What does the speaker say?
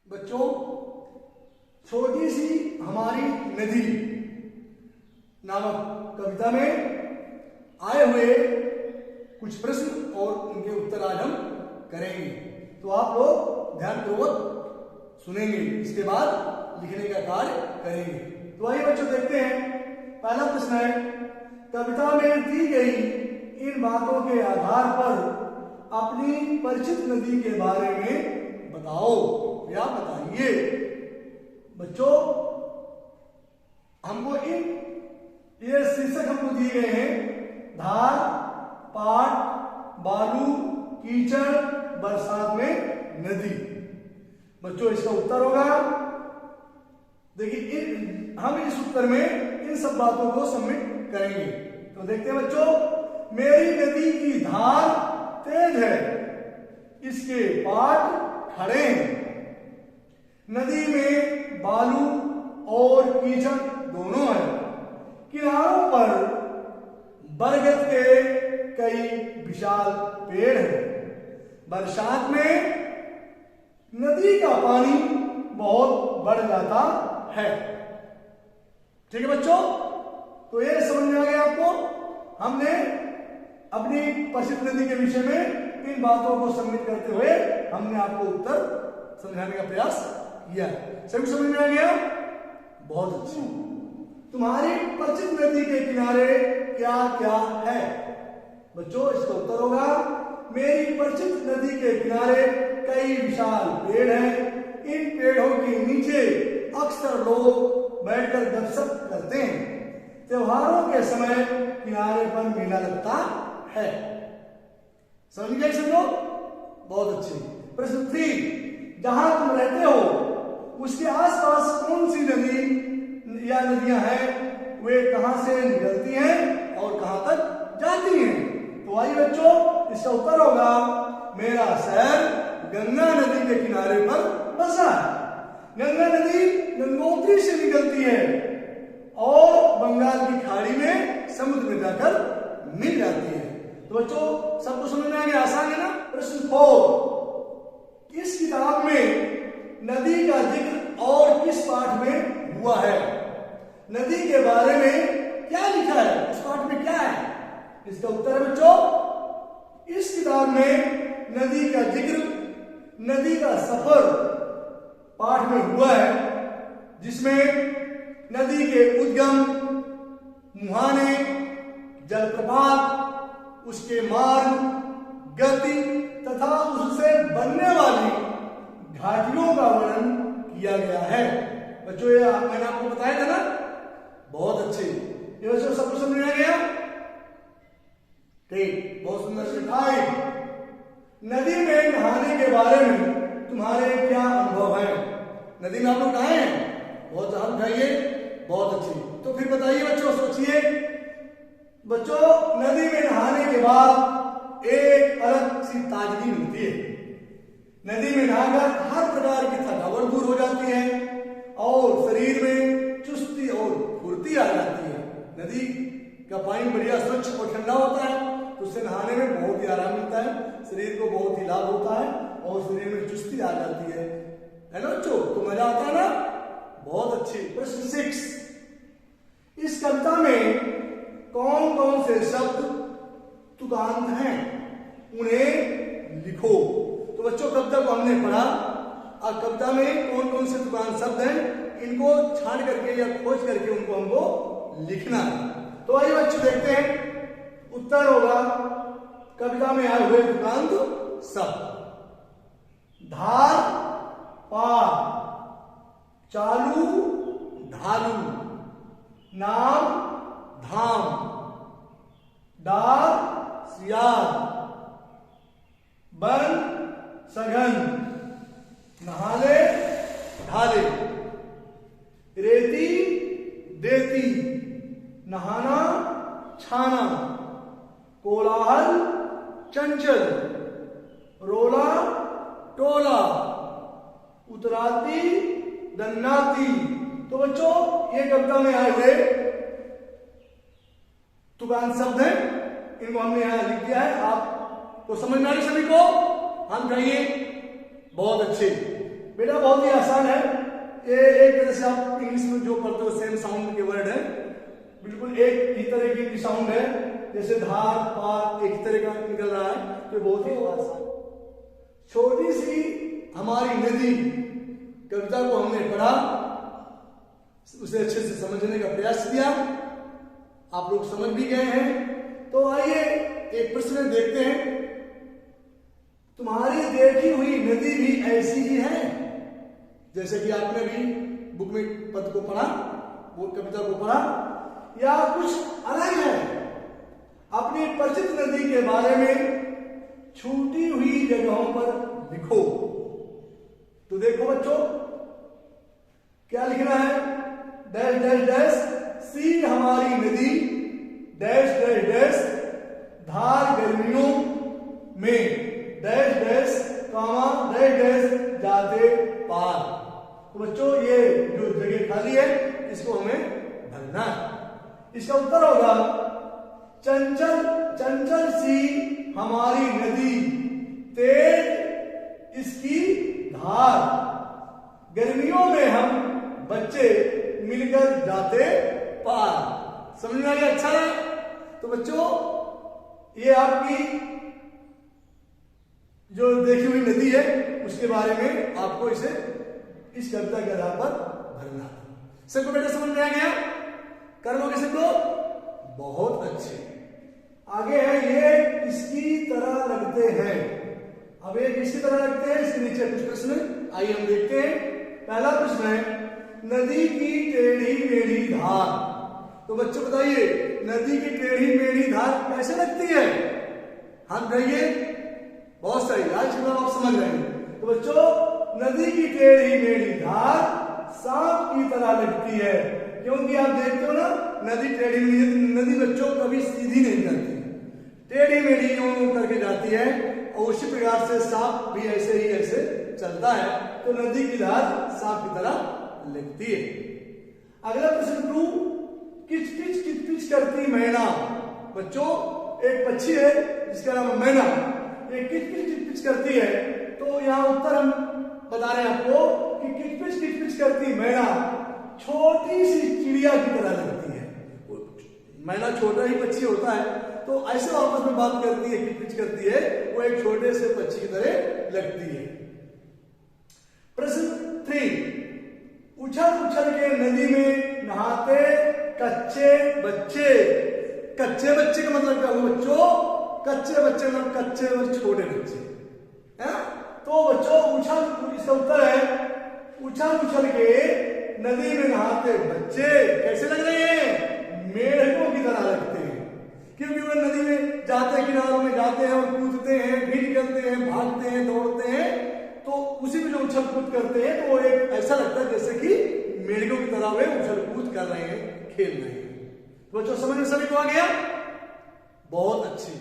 बच्चों, छोटी सी हमारी नदी नामक कविता में आए हुए कुछ प्रश्न और उनके उत्तर आज हम करेंगे। तो आप लोग ध्यानपूर्वक सुनेंगे, इसके बाद लिखने का कार्य करेंगे। तो आइए बच्चों देखते हैं। पहला प्रश्न है, कविता में दी गई इन बातों के आधार पर अपनी परिचित नदी के बारे में बताओ या बताइए। बच्चों, हमको ये शीर्षक हमको दिए गए हैं, धार, पाट, बालू, कीचड़, बरसात में नदी। बच्चों, इसका उत्तर होगा, देखिए हम इस उत्तर में इन सब बातों को सबमिट करेंगे। तो देखते हैं बच्चों, मेरी नदी की धार तेज है, इसके पाट खड़े हैं, नदी में बालू और कीचड़ दोनों है, किनारों पर बरगद के कई विशाल पेड़ हैं, बरसात में नदी का पानी बहुत बढ़ जाता है। ठीक है बच्चों, तो ये समझ में आ गया आपको। हमने अपनी परिचित नदी के विषय में इन बातों को सबमिट करते हुए हमने आपको उत्तर समझाने का प्रयास किया। सभी समझ में आ गया? बहुत अच्छी। तुम्हारी परिचित नदी के किनारे क्या क्या है? बच्चों, इसका उत्तर होगा, मेरी परिचित नदी के किनारे कई विशाल पेड़ हैं, इन पेड़ों के नीचे अक्सर लोग बैठकर गपशप करते हैं, त्योहारों के समय किनारे पर मेला लगता है। समझ गए सब लोग? बहुत अच्छे। प्रश्न 3, जहां तुम रहते हो उसके आसपास कौन सी नदी या नदियां हैं, वे कहां से निकलती हैं और कहां तक जाती हैं? तो आइए बच्चों, इसका उत्तर होगा, मेरा शहर गंगा नदी के किनारे पर बसा है। गंगा नदी गंगोत्री से निकलती है और बंगाल की खाड़ी में समुद्र में जाकर मिल जाती है। तो बच्चों, सबको समझ में आ गया? आसान है ना? प्रश्न 4, इस किताब में नदी का जिक्र और किस पाठ में हुआ है? नदी के बारे में क्या लिखा है? इस पाठ में क्या है? इसका उत्तर है बच्चों, इस किताब में नदी का जिक्र, नदी का सफर पाठ में हुआ है, जिसमें नदी के उद्गम, मुहाने, जलप्रपात, उसके मार्ग, गति तथा उससे बनने वाली घाटियों का वर्णन किया गया है। बच्चों, ये मैंने आपको बताया था ना? बहुत अच्छे। ये बच्चों सबको समझ में आ गया? ठीक, बहुत सुंदर से। 5, नदी में नहाने के बारे में तुम्हारे क्या अनुभव है? नदी में आप लोग नहाए हैं? बहुत हम खाइए, बहुत अच्छी। तो फिर बताइए बच्चों, सोचिए बच्चों, नदी में नहाने के बाद एक अलग सी ताजगी मिलती है। नदी में नहाकर हर प्रकार की थकावट दूर हो जाती है और शरीर में चुस्ती और फुर्ती आ जाती है। नदी का पानी बढ़िया स्वच्छ और ठंडा होता है, तो उससे नहाने में बहुत ही आराम मिलता है, शरीर को बहुत ही लाभ होता है और शरीर में चुस्ती आ जाती है ना बच्चों? तो मजा आता है ना? बहुत अच्छी। प्रश्न 6, इस कविता में कौन कौन से शब्द तुकांत हैं, उन्हें लिखो। तो बच्चों, कविता को हमने पढ़ा, अब कविता में कौन कौन से तुकांत शब्द हैं, इनको छांट करके या खोज करके उनको हमको लिखना है। तो आइए बच्चों देखते हैं, उत्तर होगा, कविता में आए हुए तुकांत शब्द, धार, पार, चालू, ढालू, नाम, धाम, डार, सियार, बन, सघन, नहाले, ढाले, रेती, देती, नहाना, छाना, कोलाहल, चंचल, रोला, टोला, उतराती, दन्नाती। तो बच्चों, ये कविता में आए हुए तुकांत शब्द हैं, इनको हमने यहां लिख दिया है। आपको समझ में आ रही सभी को? हम कहिए बहुत अच्छे। बेटा बहुत ही आसान है। ये एक तरह से आप इंग्लिश में जो पढ़ते हो सेम साउंड के वर्ड है, बिल्कुल एक ही तरह की साउंड है, जैसे धार पार एक ही तरह का निकल रहा है। तो बहुत ही आसान। छोटी सी हमारी नदी कविता को हमने पढ़ा, उसे अच्छे से समझने का प्रयास किया, आप लोग समझ भी गए हैं। तो आइए एक प्रश्न देखते हैं। तुम्हारी देखी हुई नदी भी ऐसी ही है? जैसे कि आपने भी बुक में पद को पढ़ा, वो कविता को पढ़ा, या कुछ अलग है? अपनी परिचित नदी के बारे में छूटी हुई जगहों पर लिखो। तो देखो बच्चों क्या लिखना है, डैश डैश डैश सी हमारी नदी डैश डैश डैश धार गर्मियों में डैश डैश कामा डैश डैश जाते पार। तो बच्चों ये जो जगह खाली है इसको हमें भरना है। इसका उत्तर होगा चंचल चंचल सी हमारी नदी तेज इसकी धार, गर्मियों में हम बच्चे मिलकर जाते पार। समझ में आ गया? अच्छा है। तो बच्चों ये आपकी जो देखी हुई नदी है उसके बारे में आपको इसे इस कविता के आधार पर भरना। सबको बेटा समझ में आ गया? कर लोगे सब लोग? बहुत अच्छे। आगे है ये किसकी तरह लगते हैं। अब ये किसकी तरह लगते हैं, इसके नीचे कुछ प्रश्न आइए हम देखते हैं। पहला प्रश्न है नदी की टेढ़ी मेढ़ी धार। तो बच्चों बताइए नदी की टेढ़ी मेढ़ी धार कैसे लगती है? हम कहिए बहुत सही, आज आप समझ रहे हैं। तो बच्चों नदी की टेढ़ी मेढ़ी धार सांप की तरह लगती है, क्योंकि आप देखते हो ना नदी टेढ़ी मेढ़ी, नदी बच्चों कभी सीधी नहीं जाती, टेढ़ी मेढ़ी यूं करके जाती है, और उसी प्रकार से सांप भी ऐसे ही ऐसे चलता है। तो नदी की धार सांप की तरह लगती है। अगला प्रश्न 2, किच किच किच किच करती मैना। बच्चों एक पक्षी है जिसका नाम है मैना, ये किच किच किच किच करती है। तो यहाँ उत्तर हम बता रहे हैं आपको कि किच किच किच किच करती मैना छोटी सी चिड़िया की तरह लगती है। मैना छोटा ही पक्षी होता है, तो ऐसे आपस में बात करती है, किच किच करती है, वो एक छोटे से पक्षी की तरह लगती है। प्रश्न 3, उछल उछल के नदी में नहाते कच्चे बच्चे। कच्चे बच्चे का मतलब क्या हुआ बच्चों? कच्चे बच्चे मतलब कच्चे और छोटे बच्चे है। तो बच्चों उछल, इसका उत्तर है उछल उछल के नदी में नहाते बच्चे कैसे लग रहे हैं? मेढकों की तरह लगते हैं, क्योंकि वो नदी में जाते हैं, किनारों में जाते हैं और कूदते हैं, भी निकलते हैं, भागते हैं, दौड़ते हैं, तो उसी में जो उछल कूद करते हैं तो वो एक ऐसा लगता है जैसे कि मेढकों की तरह वे उछल कूद कर रहे हैं, खेल रहे हैं। तो बच्चों समझ में सभी को आ गया? बहुत अच्छी।